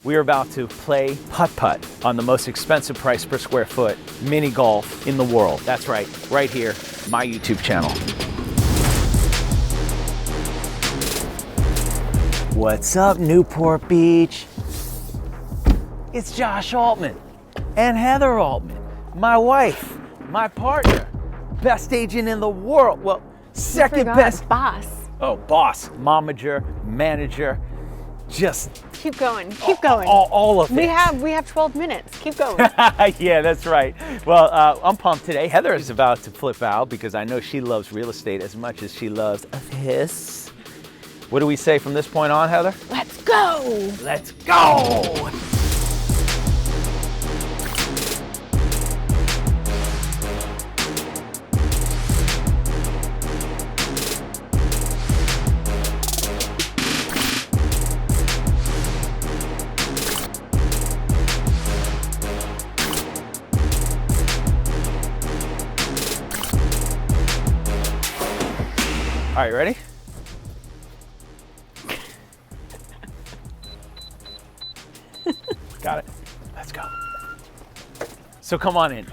We are about to play putt-putt on the most expensive price per square foot mini golf in the world. That's right here, my YouTube channel. What's up, Newport Beach? It's Josh Altman and Heather Altman, my wife, my partner, best agent in the world. Well, second best. Boss. Oh, boss, momager, manager, just keep going. Keep going. All of it. We have 12 minutes. Keep going. Yeah, that's right. Well, I'm pumped today. Heather is about to flip out because I know she loves real estate as much as she loves this. What do we say from this point on, Heather? Let's go. Let's go. All right, ready? Got it. Let's go. So come on in.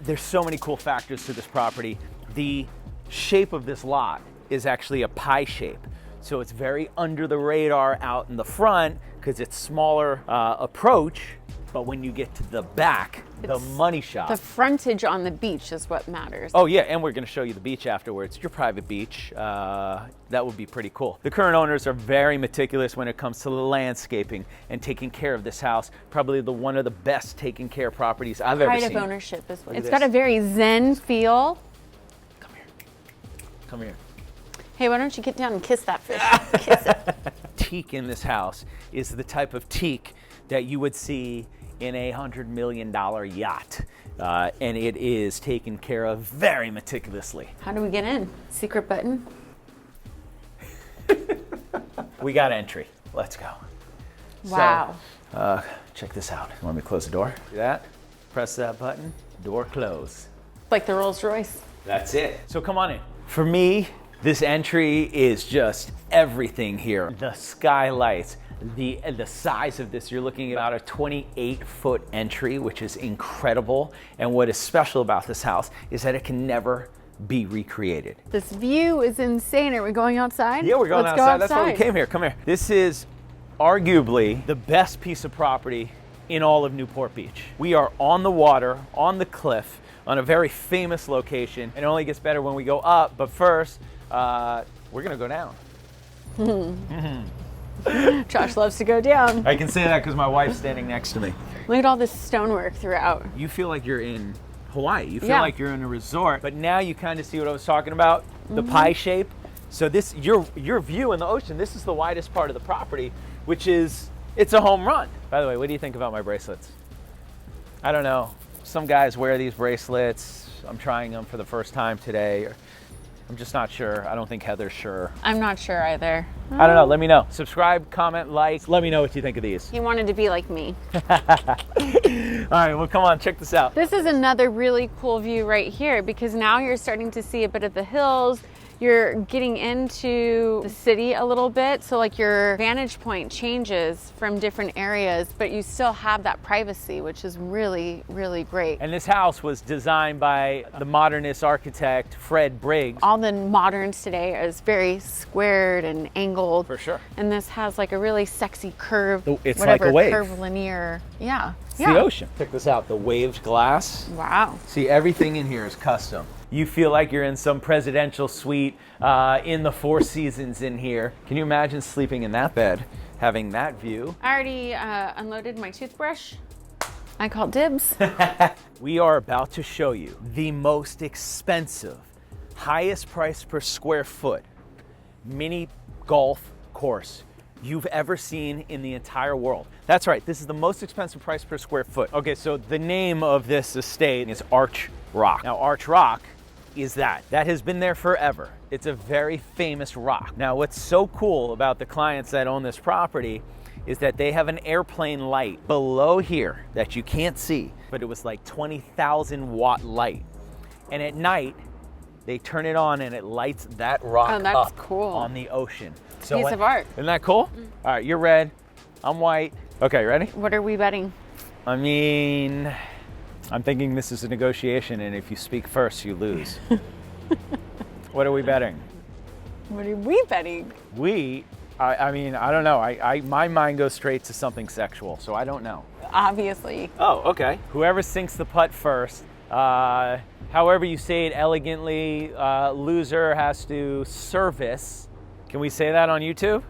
There's so many cool factors to this property. The shape of this lot is actually a pie shape. So it's very under the radar out in the front because it's smaller approach. But when you get to the back, the money shot. The frontage on the beach is what matters. Oh yeah, and we're gonna show you the beach afterwards, your private beach. That would be pretty cool. The current owners are very meticulous when it comes to landscaping and taking care of this house. Probably one of the best taken care properties I've ever seen. Pride of ownership is what it's got a very zen feel. Come here. Come here. Hey, why don't you get down and kiss that fish? Kiss it. Teak in this house is the type of teak that you would see in a $100 million yacht. And it is taken care of very meticulously. How do we get in? Secret button? We got entry. Let's go. Wow. So, check this out. Let me close the door. See that? Press that button, door close. Like the Rolls Royce. That's it. So come on in. For me, this entry is just everything here. The skylights, the size of this, you're looking at about a 28-foot entry, which is incredible. And what is special about this house is that it can never be recreated. This view is insane. Are we going outside? Yeah, we're going Let's outside. Go That's why we came here. Come here. This is arguably the best piece of property in all of Newport Beach. We are on the water, on the cliff, on a very famous location. And it only gets better when we go up. But first, we're gonna go down. Josh loves to go down. I can say that because my wife's standing next to me. Look at all this stonework throughout. You feel like you're in Hawaii. You feel like you're in a resort. But now you kind of see what I was talking about, the pie shape. So this, your view in the ocean, this is the widest part of the property, which is, it's a home run. By the way, what do you think about my bracelets? I don't know. Some guys wear these bracelets. I'm trying them for the first time today. I'm just not sure. I don't think Heather's sure. I'm not sure either. I don't know. Let me know. Subscribe, comment, like. Let me know what you think of these. He wanted to be like me. All right, well, come on, check this out. This is another really cool view right here because now you're starting to see a bit of the hills. You're getting into the city a little bit. So like your vantage point changes from different areas, but you still have that privacy, which is really, really great. And this house was designed by the modernist architect, Fred Briggs. All the moderns today is very squared and angled. For sure. And this has like a really sexy curve. It's whatever, like a wave. Curvilinear. Yeah. It's the ocean. Check this out, the waved glass. Wow. See, everything in here is custom. You feel like you're in some presidential suite in the Four Seasons in here. Can you imagine sleeping in that bed, having that view? I already unloaded my toothbrush. I called dibs. We are about to show you the most expensive, highest price per square foot mini golf course you've ever seen in the entire world. That's right, this is the most expensive price per square foot. Okay, so the name of this estate is Arch Rock. Now, Arch Rock is that has been there forever. It's a very famous rock. Now, what's so cool about the clients that own this property is that they have an airplane light below here that you can't see, but it was like 20,000 watt light. And at night, they turn it on and it lights that rock up cool. on the ocean. So Piece of art. Isn't that cool? All right, you're red, I'm white. Okay, ready? What are we betting? I mean, I'm thinking this is a negotiation, and if you speak first, you lose. What are we betting? What are we betting? I mean, I don't know. My mind goes straight to something sexual, so I don't know. Obviously. Oh, okay. Whoever sinks the putt first, however you say it elegantly, loser has to service. Can we say that on YouTube?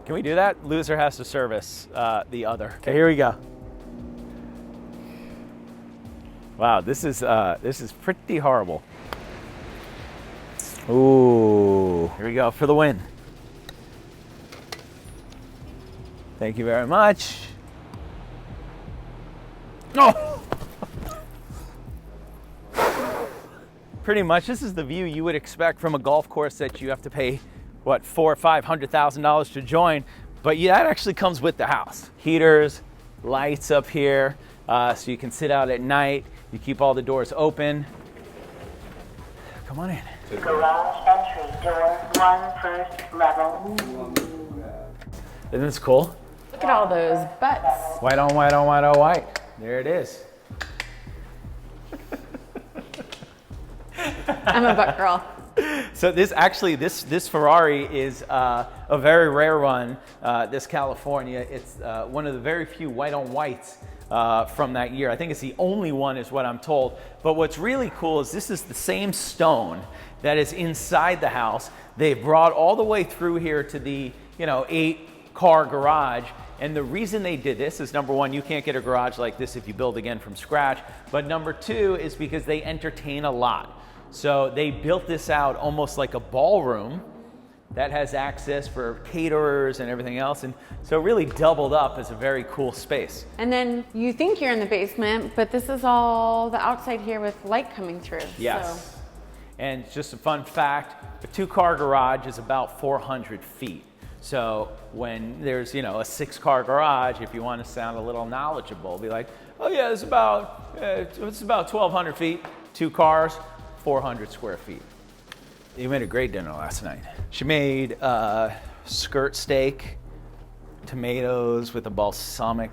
Can we do that? Loser has to service the other. Okay, here we go. Wow, this is pretty horrible. Ooh, here we go for the win. Thank you very much. Oh! Pretty much, this is the view you would expect from a golf course that you have to pay, what, $400,000 or $500,000 to join, but yeah, that actually comes with the house. Heaters, lights up here, so you can sit out at night. You keep all the doors open. Come on in. Garage entry, door 1, first level. Isn't this cool? Look at all those butts. White on white on white on white. There it is. I'm a butt girl. So this Ferrari is a very rare one. This California, it's one of the very few white on whites from that year. I think it's the only one, is what I'm told. But what's really cool is this is the same stone that is inside the house. They've brought all the way through here to the 8-car garage. And the reason they did this is, number one, you can't get a garage like this if you build again from scratch. But number two is because they entertain a lot. So they built this out almost like a ballroom that has access for caterers and everything else. And so it really doubled up as a very cool space. And then you think you're in the basement, but this is all the outside here with light coming through. Yes. So. And just a fun fact, a 2-car garage is about 400 feet. So when there's, a 6-car garage, if you want to sound a little knowledgeable, be like, oh yeah, it's about 1,200 feet, 2 cars, 400 square feet. You made a great dinner last night. She made skirt steak, tomatoes with a balsamic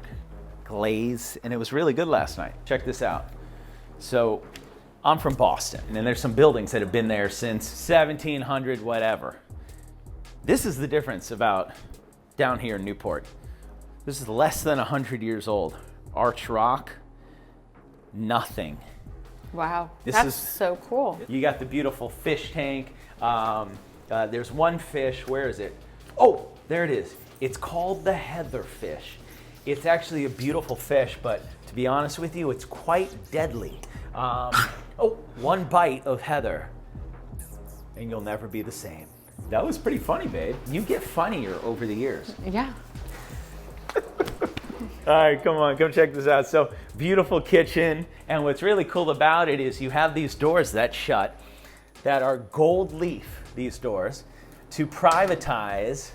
glaze, and it was really good last night. Check this out. So I'm from Boston, and there's some buildings that have been there since 1700 whatever. This is the difference about down here in Newport. This is less than 100 years old. Arch rock, nothing. Wow, This that's is so cool. You got the beautiful fish tank. There's one fish, where is it? Oh, there it is. It's called the heatherfish. It's actually a beautiful fish, but to be honest with you, it's quite deadly. One bite of heather, and you'll never be the same. That was pretty funny, babe. You get funnier over the years. Yeah. All right, come on, come check this out. So, beautiful kitchen, and what's really cool about it is you have these doors that shut that are gold leaf, these doors, to privatize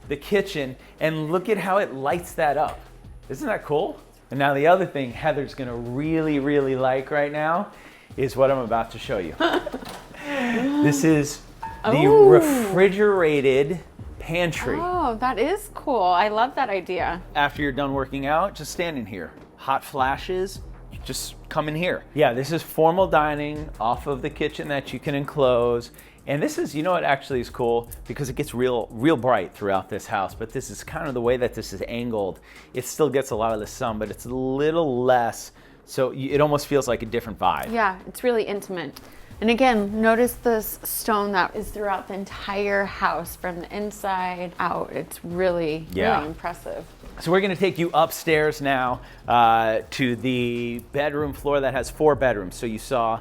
the kitchen, and look at how it lights that up. Isn't that cool? And now the other thing Heather's gonna really, really like right now is what I'm about to show you. This is the refrigerated pantry. Oh, that is cool. I love that idea. After you're done working out, just stand in here. Hot flashes, just come in here. Yeah, this is formal dining off of the kitchen that you can enclose. And this is, what actually is cool, because it gets real bright throughout this house, but this is kind of the way that this is angled. It still gets a lot of the sun, but it's a little less, so it almost feels like a different vibe. Yeah, it's really intimate. And again, notice this stone that is throughout the entire house from the inside out. It's really, really impressive. So we're gonna take you upstairs now to the bedroom floor that has 4 bedrooms. So you saw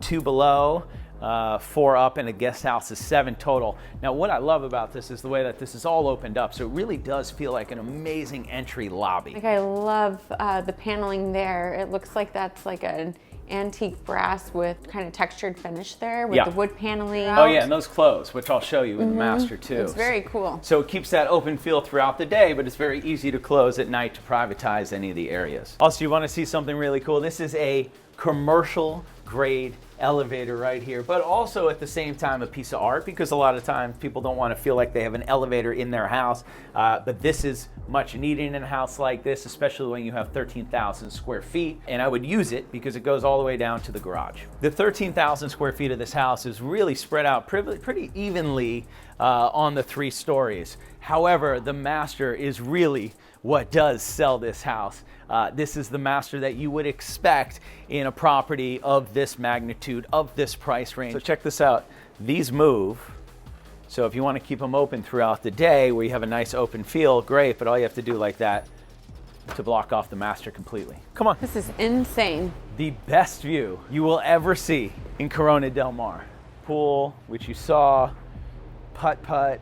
2 below, 4 up, and a guest house is 7 total. Now what I love about this is the way that this is all opened up. So it really does feel like an amazing entry lobby. Like, I love the paneling there. It looks like that's like an antique brass with kind of textured finish there with the wood paneling. Oh yeah, and those close, which I'll show you in the master too. It's very cool. So it keeps that open feel throughout the day, but it's very easy to close at night to privatize any of the areas. Also, you want to see something really cool? This is a commercial grade elevator right here, but also at the same time a piece of art, because a lot of times people don't want to feel like they have an elevator in their house, but this is much needed in a house like this, especially when you have 13,000 square feet, and I would use it because it goes all the way down to the garage. The 13,000 square feet of this house is really spread out pretty evenly on the 3 stories. However, the master is really what does sell this house. This is the master that you would expect in a property of this magnitude, of this price range. So check this out. These move. So if you want to keep them open throughout the day where you have a nice open feel, great, but all you have to do like that to block off the master completely. Come on. This is insane. The best view you will ever see in Corona Del Mar. Pool, which you saw, putt-putt,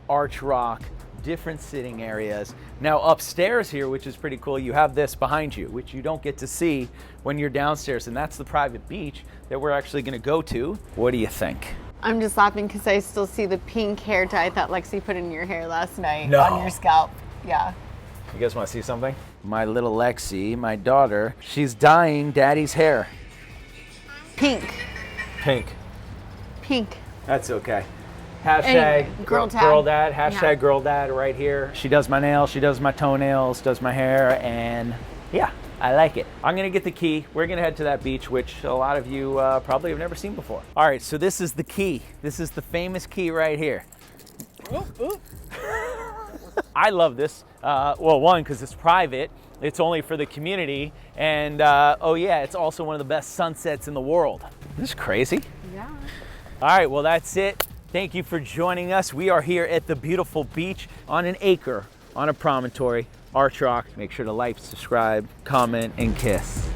arch rock, different sitting areas. Now upstairs here, which is pretty cool, you have this behind you, which you don't get to see when you're downstairs, and that's the private beach that we're actually gonna go to. What do you think? I'm just laughing because I still see the pink hair dye that Lexi put in your hair last night No. on your scalp. Yeah. You guys wanna see something? My little Lexi, my daughter, she's dyeing daddy's hair. Pink. Pink. Pink. That's okay. Hashtag girl dad, hashtag Yeah. girl dad right here. She does my nails, she does my toenails, does my hair, and yeah, I like it. I'm gonna get the key. We're gonna head to that beach, which a lot of you probably have never seen before. All right, so this is the key. This is the famous key right here. I love this. Well, one, because it's private. It's only for the community. And oh yeah, it's also one of the best sunsets in the world. This is crazy. Yeah. All right, well, that's it. Thank you for joining us. We are here at the beautiful beach on an acre on a promontory, Arch Rock. Make sure to like, subscribe, comment, and kiss.